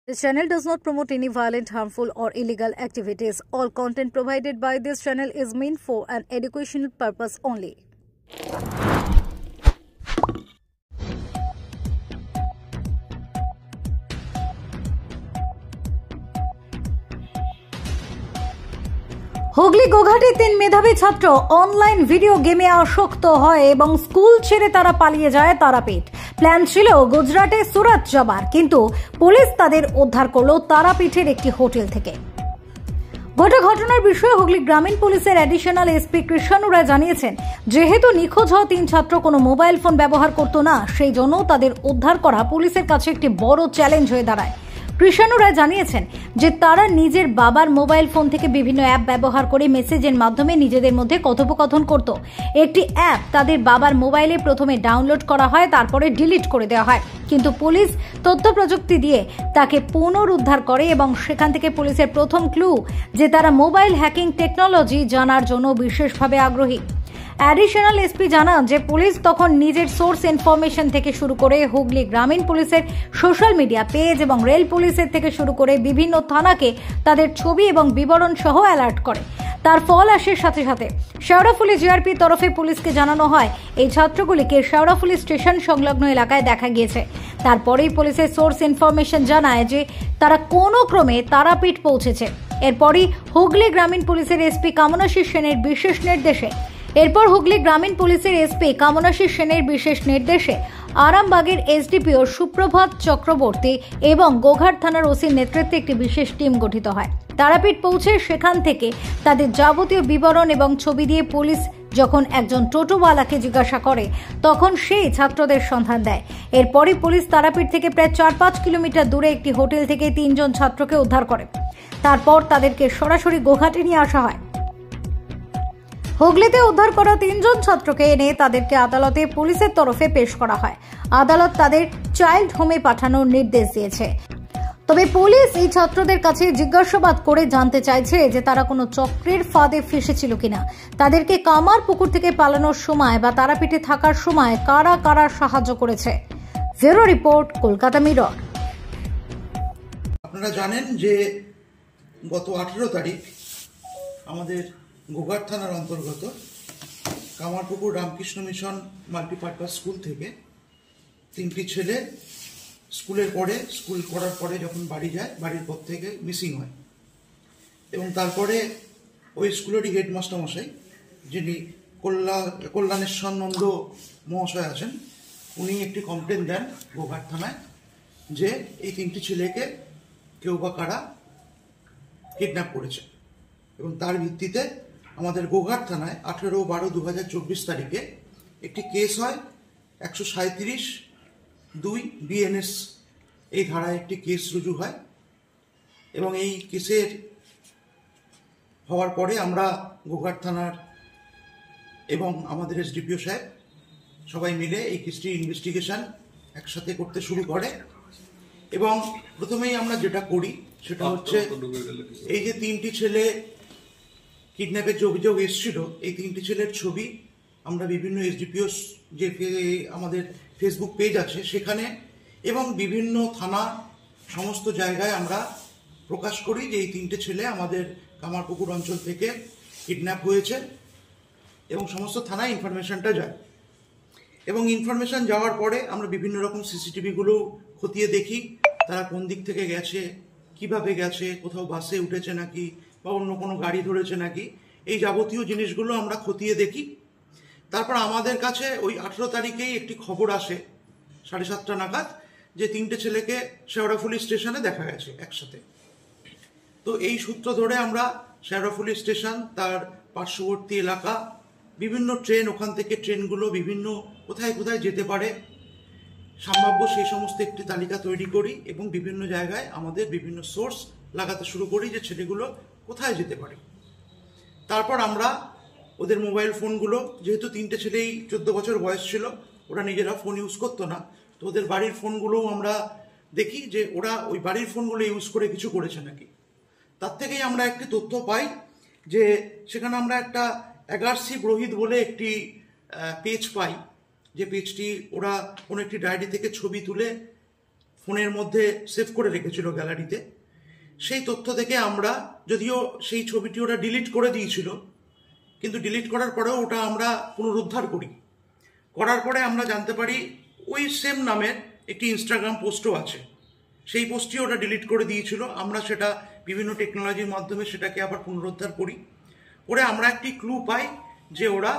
This channel does not promote any violent, harmful, or illegal activities. All content provided by this channel is meant for an educational purpose only. Hooghly গোঘাটে 3 মেধাবী ছাত্র online video গেমে আসক্ত হয় এবং school ছেড়ে তারা পালিয়ে যায় তারাপীঠ। প্ল্যান ছিল গুজরাটে সুরাত যাবার, কিন্তু পুলিশ তাদের উদ্ধার করলো তারাপীঠের একটি হোটেল থেকে। গোটা ঘটনার বিষয়ে হুগলি গ্রামীণ পুলিশের অ্যাডিশনাল এসপি কৃষ্ণ রায় জানিয়েছেন, যেহেতু নিখোঁজ হওয়া 3 ছাত্র কোনো মোবাইল ফোন ব্যবহার করতো না, সেই জন্য তাদের উদ্ধার করা পুলিশের কাছে একটি বড় চ্যালেঞ্জ হয়ে দাঁড়ায়। কৃষ্ণ রায় জানিয়েছেন যে তারা নিজের বাবার মোবাইল ফোন থেকে বিভিন্ন অ্যাপ ব্যবহার করে মেসেজের মাধ্যমে নিজেদের মধ্যে কথোপকথন করত। একটি অ্যাপ তাদের বাবার মোবাইলে প্রথমে ডাউনলোড করা হয়, তারপরে ডিলিট করে দেওয়া হয়, কিন্তু পুলিশ তথ্য প্রযুক্তি দিয়ে তাকে পুনরুদ্ধার করে এবং সেখান থেকে পুলিশের প্রথম ক্লু যে তারা মোবাইল হ্যাকিং টেকনোলজি জানার জন্য বিশেষভাবে আগ্রহী। অ্যাডিশনাল এসপি জানান যে পুলিশ তখন নিজের সোর্স ইনফরমেশন থেকে শুরু করে হুগলি গ্রামীণ পুলিশের সোশ্যাল মিডিয়া পেজ এবং রেল পুলিশের থেকে শুরু করে বিভিন্ন থানাকে তাদের ছবি এবং বিবরণ সহ অ্যালার্ট করে। তার ফল আসে সাথে সাথে শেওড়াফুলি জিআরপির তরফে পুলিশকে জানানো হয় এই ছাত্রগুলিকে শেওড়াফুলি স্টেশন সংলগ্ন এলাকায় দেখা গিয়েছে। তারপরেই পুলিশের সোর্স ইনফরমেশন জানায় যে তারা কোনো ক্রমে তারাপীঠ পৌঁছেছে। এরপরই হুগলি গ্রামীণ পুলিশের এসপি কামনাশী সেনের বিশেষ নির্দেশে আরামবাগের এসডিপিও সুপ্রভাত চক্রবর্তী এবং গোঘাট থানার ওসির নেতৃত্বে একটি বিশেষ টিম গঠিত হয়। তারাপীঠ পৌঁছে সেখান থেকে তাদের যাবতীয় বিবরণ এবং ছবি দিয়ে পুলিশ যখন একজন টোটোওয়ালাকে জিজ্ঞাসা করে, তখন সেই ছাত্রদের সন্ধান দেয়। এরপরই পুলিশ তারাপীঠ থেকে প্রায় 4-5 কিলোমিটার দূরে একটি হোটেল থেকে 3 জন ছাত্রকে উদ্ধার করে। তারপর তাদেরকে সরাসরি গোঘাটে নিয়ে আসা হয়। হুগলিতে উদ্ধার করা 3 জন ছাত্রকে এনে তাদেরকে আদালতে পুলিশের তরফে পেশ করা হয়। আদালত তাদের চাইল্ড হোমে পাঠানোর নির্দেশ দিয়েছে। তবে পুলিশ এই ছাত্রদের কাছে জিজ্ঞাসাবাদ করে জানতে চাইছে যে তারা কোনো চক্রের ফাঁদে ফেসেছিল কিনা, তাদেরকে কামার পুকুর থেকে পালানোর সময় বা তারাপীঠে থাকার সময় কারা কারা সাহায্য করেছে। Bureau report, Kolkata mirror. আপনারা জানেন যে গত 18 তারিখ আমাদের গোঘাট থানার অন্তর্গত Kamarpukur Ramakrishna mission multipurpose school থেকে 3টি ছেলে স্কুল করার পরে যখন বাড়ি যায়, বাড়ির পর থেকে মিসিং হয়। এবং তারপরে ওই স্কুলেরই হেডমাস্টার মশাই, যিনি কল্যাণেশ্বর নন্দ মহাশয় আছেন, উনি একটি কমপ্লেন দেন গোঘাট থানায় যে এই 3টি ছেলেকে কেউ বা কারা কিডন্যাপ করেছে। এবং তার ভিত্তিতে আমাদের গোঘাট থানায় 18/12/2024 তারিখে একটি কেস হয়। 137(2) BNS এই ধারায় একটি কেস রুজু হয়। এবং এই কেসের হওয়ার পরে আমরা গোঘাট থানার এবং আমাদের এসডিপিও সাহেব সবাই মিলে এই কেসটি ইনভেস্টিগেশন একসাথে করতে শুরু করে। এবং প্রথমেই আমরা যেটা করি সেটা হচ্ছে এই যে 3টি ছেলে কিডন্যাপের যে অভিযোগ এসেছিল, এই 3টি ছেলের ছবি আমরা বিভিন্ন এসডিপিও যে আমাদের ফেসবুক পেজ আছে সেখানে এবং বিভিন্ন থানা সমস্ত জায়গায় আমরা প্রকাশ করি যে এই 3টে ছেলে আমাদের কামারপুকুর অঞ্চল থেকে কিডন্যাপ হয়েছে এবং সমস্ত থানায় ইনফরমেশনটা যায়। এবং ইনফরমেশন যাওয়ার পরে আমরা বিভিন্ন রকম সিসিটিভিগুলো খতিয়ে দেখি, তারা কোন দিক থেকে গেছে, কিভাবে গেছে, কোথাও বাসে উঠেছে নাকি বা অন্য কোনো গাড়ি ধরেছে নাকি, এই যাবতীয় জিনিসগুলো আমরা খতিয়ে দেখি। তারপর আমাদের কাছে ওই 18 তারিখেই একটি খবর আসে 7:30 নাগাদ যে 3টে ছেলেকে শেওড়াফুলি স্টেশনে দেখা গেছে একসাথে। তো এই সূত্র ধরে আমরা শেওড়াফুলি স্টেশন, তার পার্শ্ববর্তী এলাকা, বিভিন্ন ট্রেন, ওখান থেকে ট্রেনগুলো বিভিন্ন কোথায় কোথায় যেতে পারে সম্ভাব্য সেই সমস্ত একটি তালিকা তৈরি করি এবং বিভিন্ন জায়গায় আমাদের বিভিন্ন সোর্স লাগাতে শুরু করি যে ছেলেগুলো কোথায় যেতে পারে। তারপর আমরা ওদের মোবাইল ফোনগুলো, যেহেতু 3টে ছেলেই 14 বছর বয়স ছিল, ওরা নিজেরা ফোন ইউজ করতো না, তো ওদের বাড়ির ফোনগুলোও আমরা দেখি যে ওরা ওই বাড়ির ফোনগুলো ইউজ করে কিছু করেছে নাকি। তার থেকেই আমরা একটি তথ্য পাই যে সেখানে আমরা একটা এগারসি রোহিত বলে একটি পেজ পাই, যে পেজটি ওরা কোনো একটি ডায়েরি থেকে ছবি তুলে ফোনের মধ্যে সেভ করে রেখেছিল গ্যালারিতে। সেই তথ্য থেকে আমরা, যদিও সেই ছবিটি ওরা ডিলিট করে দিয়েছিল, কিন্তু ডিলিট করার পরেও ওটা আমরা পুনরুদ্ধার করার পরে আমরা জানতে পারি ওই সেম নামের একটি ইনস্টাগ্রাম পোস্টও আছে। সেই পোস্টটি ওরা ডিলিট করে দিয়েছিল। আমরা সেটা বিভিন্ন টেকনোলজির মাধ্যমে সেটাকে আবার পুনরুদ্ধার করে আমরা একটি ক্লু পাই যে ওরা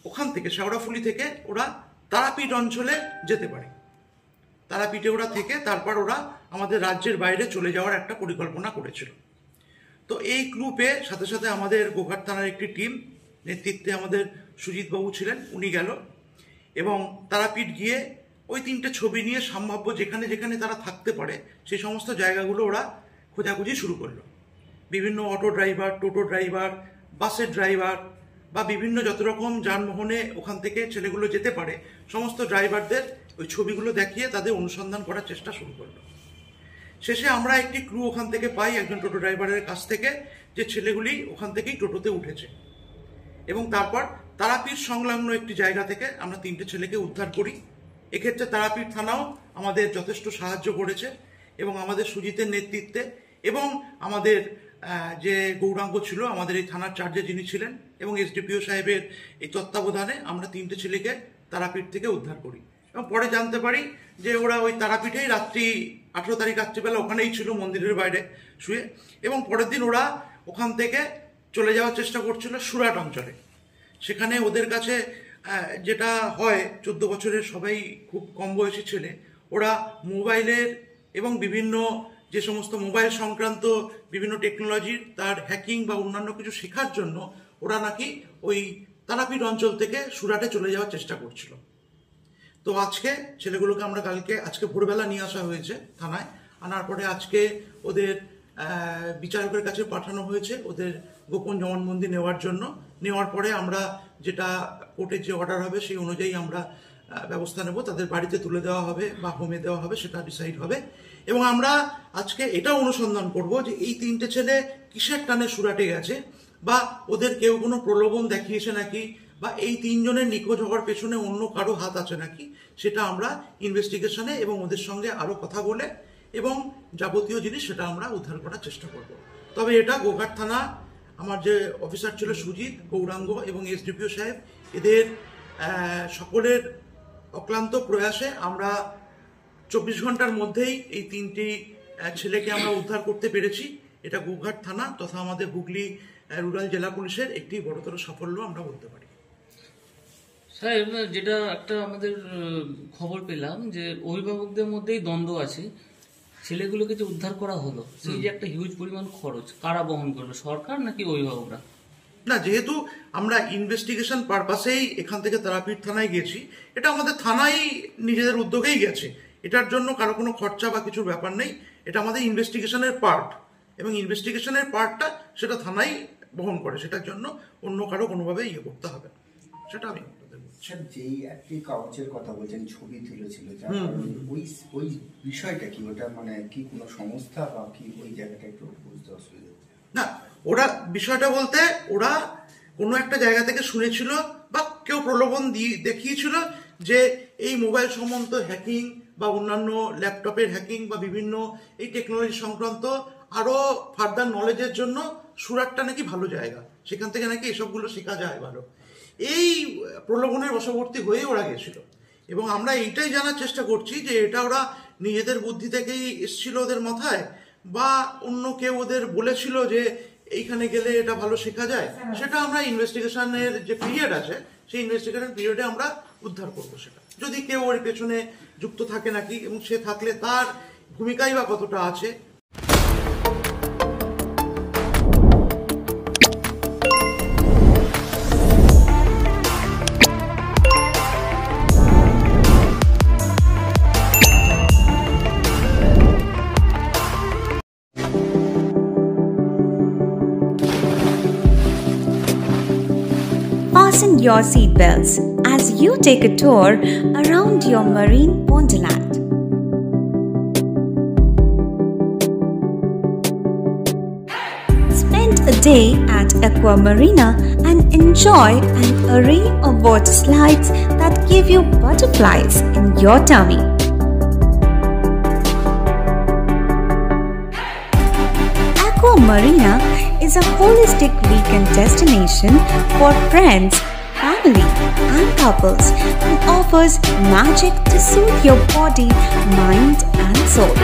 ওখান থেকে, শেওড়াফুলি থেকে ওরা তারাপীঠ অঞ্চলে যেতে পারে। তারাপীঠে ওরা থেকে তারপর ওরা আমাদের রাজ্যের বাইরে চলে যাওয়ার একটা পরিকল্পনা করেছিল। তো এই ক্লু পেয়ে সাথে সাথে আমাদের গোঘাট থানার একটি টিম, নেতৃত্বে আমাদের সুজিতবাবু ছিলেন, উনি গেল এবং তারাপীঠ গিয়ে ওই 3টে ছবি নিয়ে সম্ভাব্য যেখানে যেখানে তারা থাকতে পারে সেই সমস্ত জায়গাগুলো ওরা খোঁজাখুঁজি শুরু করলো। বিভিন্ন অটো ড্রাইভার, টোটো ড্রাইভার, বাসের ড্রাইভার বা বিভিন্ন যত রকম যানবাহনে ওখান থেকে ছেলেগুলো যেতে পারে সমস্ত ড্রাইভারদের ওই ছবিগুলো দেখিয়ে তাদের অনুসন্ধান করার চেষ্টা শুরু করলো। শেষে আমরা একটি ক্লু ওখান থেকে পাই একজন টোটো ড্রাইভারের কাছ থেকে, যে ছেলেগুলি ওখান থেকেই টোটোতে উঠেছে। এবং তারপর তারাপীঠ সংলগ্ন একটি জায়গা থেকে আমরা 3টে ছেলেকে উদ্ধার করি। এক্ষেত্রে তারাপীঠ থানাও আমাদের যথেষ্ট সাহায্য করেছে এবং আমাদের সুজিতের নেতৃত্বে এবং আমাদের যে গৌরাঙ্গ ছিল আমাদের এই থানার চার্জে যিনি ছিলেন এবং এসডিপিও সাহেবের এই তত্ত্বাবধানে আমরা 3টে ছেলেকে তারাপীঠ থেকে উদ্ধার করি। এবং পরে জানতে পারি যে ওরা ওই তারাপীঠেই রাত্রি 18 তারিখ রাত্রিবেলা ওখানেই ছিল মন্দিরের বাইরে শুয়ে, এবং পরের দিন ওরা ওখান থেকে চলে যাওয়ার চেষ্টা করছিল সুরাট অঞ্চলে। সেখানে ওদের কাছে যেটা হয়, 14 বছরের সবাই খুব কম বয়সী ছেলে, ওরা মোবাইলের এবং বিভিন্ন যে সমস্ত মোবাইল সংক্রান্ত বিভিন্ন টেকনোলজির তার হ্যাকিং বা অন্যান্য কিছু শেখার জন্য ওরা নাকি ওই তারাপীঠ অঞ্চল থেকে সুরাটে চলে যাওয়ার চেষ্টা করছিল। তো আজকে ছেলেগুলোকে আমরা আজকে ভোরবেলা নিয়ে আসা হয়েছে থানায়। আনার পরে আজকে ওদের বিচারকের কাছে পাঠানো হয়েছে ওদের গোপন জবানবন্দি নেওয়ার জন্য। নেওয়ার পরে আমরা যেটা কোর্টের যে অর্ডার হবে সেই অনুযায়ী আমরা ব্যবস্থা নেব। তাদের বাড়িতে তুলে দেওয়া হবে বা হোমে দেওয়া হবে সেটা ডিসাইড হবে। এবং আমরা আজকে এটা অনুসন্ধান করব যে এই 3টে ছেলে কিসের টানে সুরাটে গেছে, বা ওদের কেউ কোনো প্রলোভন দেখিয়েছে নাকি, বা এই 3 জনের নিখোঁজ হওয়ার পেছনে অন্য কারো হাত আছে নাকি, সেটা আমরা ইনভেস্টিগেশনে এবং ওদের সঙ্গে আরো কথা বলে এবং যাবতীয় জিনিস সেটা আমরা উদ্ধার করার চেষ্টা করব। তবে এটা গোঘাট থানা, আমার যে অফিসার ছিল সুজিত, গৌরাঙ্গ এবং এসডিপিও সাহেব, এদের সকলের অক্লান্ত প্রয়াসে আমরা 24 ঘন্টার মধ্যেই এই 3টি ছেলেকে আমরা উদ্ধার করতে পেরেছি। এটা গোঘাট থানা তথা আমাদের হুগলি রুরাল জেলা পুলিশের একটি বড়তর সাফল্য আমরা বলতে পারি। সাহেব, যেটা একটা আমাদের খবর পেলাম যে অভিভাবকদের মধ্যেই দ্বন্দ্ব আছে, ছেলেগুলোকে যে উদ্ধার করা হলো সেই যে একটা হিউজ পরিমাণ খরচ কারা বহন করবে, সরকার নাকি অভিভাবকরা? না, যেহেতু আমরা ইনভেস্টিগেশন পারপাসেই এখান থেকে তারাপীঠ থানায় গেছি, এটা আমাদের থানায় নিজেদের উদ্যোগেই গেছে, এটার জন্য কারো কোনো খরচা বা কিছুর ব্যাপার নেই। এটা আমাদের ইনভেস্টিগেশনের পার্ট এবং ইনভেস্টিগেশনের পার্টটা সেটা থানাই বহন করে, সেটার জন্য অন্য কারো কোনোভাবে করতে হবে, সেটা আমি স্যার যেই একটি কাগজের কথা বলছেন ছবি তুলেছিল, ওই বিষয়টা কি, ওটা মানে কি কোনো সংস্থা বা কি, ওই জায়গাটা একটু বুঝতে অসুবিধা? না, ওরা বিষয়টা বলতে ওরা কোনো একটা জায়গা থেকে শুনেছিল বা কেউ প্রলোভন দেখিয়েছিল যে এই মোবাইল সম্বন্ধ হ্যাকিং বা অন্যান্য ল্যাপটপের হ্যাকিং বা বিভিন্ন এই টেকনোলজি সংক্রান্ত আরো ফার্দার নলেজের জন্য সুরাটটা নাকি ভালো জায়গা, সেখান থেকে নাকি এসবগুলো শেখা যায় ভালো। এই প্রলোভনের বশবর্তী হয়ে ওরা গেছিল এবং আমরা এইটাই জানার চেষ্টা করছি যে এটা ওরা নিজেদের বুদ্ধি থেকেই এসছিল ওদের মাথায়, বা অন্য কেউ ওদের বলেছিল যে এইখানে গেলে এটা ভালো শেখা যায়, সেটা আমরা ইনভেস্টিগেশনের যে পিরিয়ড আছে সেই ইনভেস্টিগেশন পিরিয়ডে আমরা উদ্ধার করবো। সেটা যদি কেউ ওর পেছনে যুক্ত থাকে নাকি এবং সে থাকলে তার ভূমিকাই বা কতটা আছে। Fasten your seatbelts as you take a tour around your marine wonderland. Spend a day at Aqua Marina and enjoy an array of water slides that give you butterflies in your tummy. Aqua Marina is a holistic weekend destination for friends, family, and couples and offers magic to soothe your body, mind, and soul.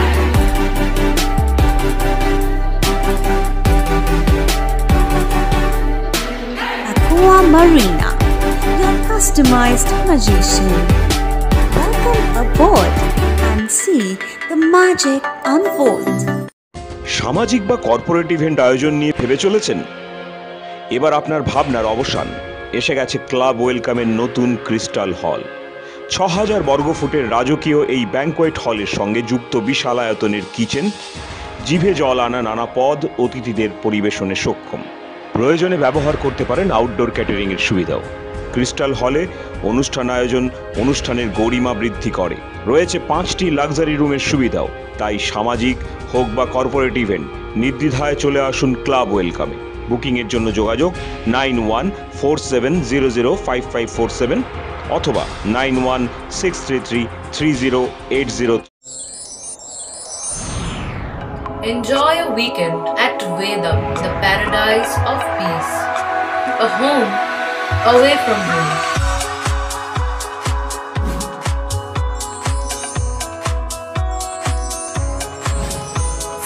Aqua Marina, your customized magician. Welcome aboard and see the magic unfold. সামাজিক বা corporate event আয়োজন নিয়ে ভেবে চলেছেন? এবার আপনার ভাবনার অবসান। এসে গেছে ক্লাব ওয়েলকামের নতুন ক্রিস্টাল হল। ৬,০০০ বর্গফুটের রাজকীয় এই ব্যাংকোয়েট হলের সঙ্গে যুক্ত বিশাল আয়তনের কিচেন, জিভে জল আনা নানা পদ অতিথিদের পরিবেশনে সক্ষম। প্রয়োজনে ব্যবহার করতে পারেন আউটডোর ক্যাটারিংয়ের সুবিধাও। ক্রিস্টাল হলে অনুষ্ঠান আয়োজন অনুষ্ঠানের গরিমা বৃদ্ধি করে। রয়েছে ৫টি লাক্সারি রুমের সুবিধাও। তাই সামাজিক হোক বা কর্পোরেট ইভেন্ট নির্দ্বিধায় চলে আসুন ক্লাব ওয়েলকামে। বুকিংয়ের জন্য যোগাযোগ 9147005547 অথবা 9163333080। Enjoy a weekend at Vedam, the paradise of peace. A home away from home.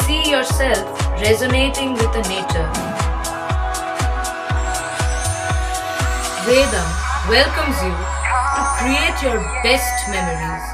See yourself resonating with the nature. Vedam welcomes you to create your best memories.